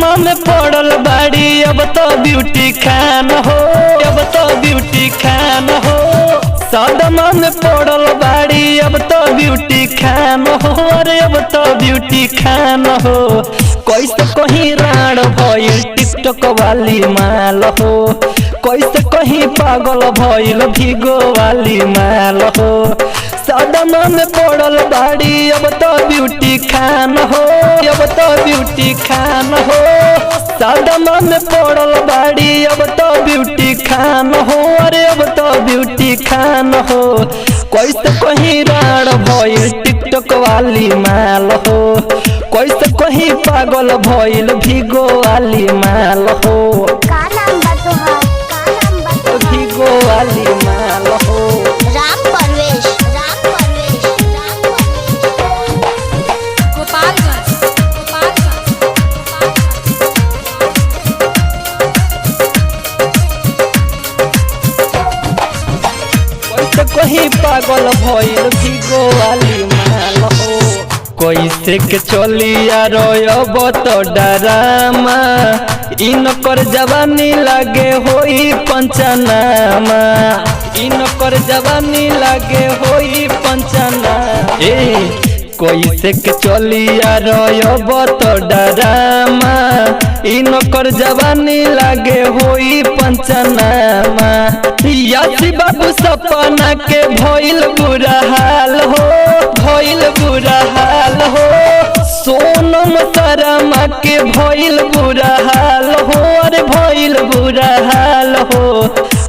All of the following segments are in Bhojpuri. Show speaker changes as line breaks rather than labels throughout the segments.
सदमा में पड़ल बाड़ी अब तो ब्यूटी खान हो, अब तो ब्यूटी खान हो। सदमा में पड़ल बाड़ी अब तो ब्यूटी खान हो, अरे अब तो ब्यूटी खान हो। कैसे कहीं राण भइल टिकटॉक वाली माल हो, कैसे कहीं पागल भइल भिगो वाली माल हो। सदमा में पड़ल बाड़ी अब तो ब्यूटी खान हो, अब तो ब्यूटी खान हो। सदमा में पड़ल बाड़ी अब तो ब्यूटी खान हो, अरे अब तो ब्यूटी खान हो। कैसे कहीं राण भइल टिकटॉक वाली माल हो, कैसे कहीं पागल भइल भिगो वाली माल हो। भिगो वाली माल हो।
राम परवेश, राम परवेश, राम परवेश। गोपालगंज, गोपालगंज,
कैसे कहीं पागल भइल भिगो वाली माल हो। कैसे के चलिया रोयब तो डरामा, इनकर जवानी लागे होई पंचनामा, इनकर जवानी लागे होई पंचनामा। कैसे के चलिया रोयब तो डरामा, इनकर जवानी लागे होई पंचनामा। यासी बाबू सपना के भइल बुरा हाल हो, भइल बुरा हाल हो। सोनम शर्मा के भइल बुरा हाल हो, अरे भइल बुरा हाल हो।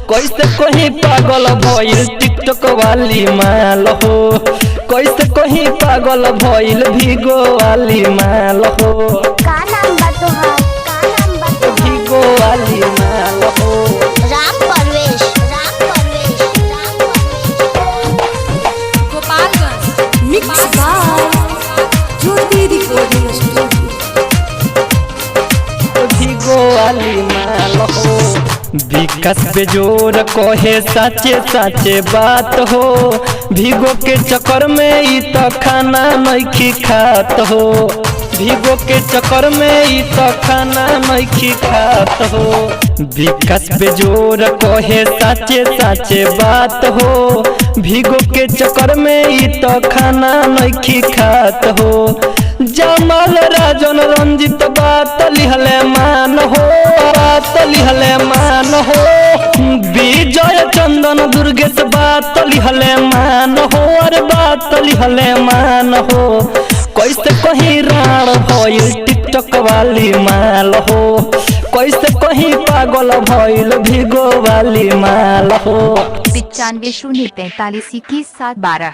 कैसे कहीं पागल भइल टिकटॉक वाली माल हो, कैसे कहीं पागल भइल भिगो वाली माल हो।
का नाम बा तोहार, का नाम बा तोहार?
भिगो वाली माल हो।
Ram Parvesh, Ram Parvesh, Ram Parvesh. Gopalganj, mix by Jyoti recording studio.
भिगो वाली माल हो। विकास बेजोर कहे साचे साचे बात हो, भिगो के चक्कर में ई तो खाना नहीं खात हो, भिगो के चक्कर में ई तो खाना नहीं खात हो। विकास बेजोर कहे साचे साचे बात हो, भिगो के चक्कर में ई तो खाना नहीं खात हो। जमाल राजन रंजित बात लिहले मान हो, बात लिहले मान हो। विजय चंदन दुर्गेश बात लिहले मान हो, अरे बात लिहले मान हो। कैसे कहीं राण भइल टिकटॉक वाली माल हो, कैसे कहीं पागल भइल भिगो वाली माल हो।
95 043 21 7 12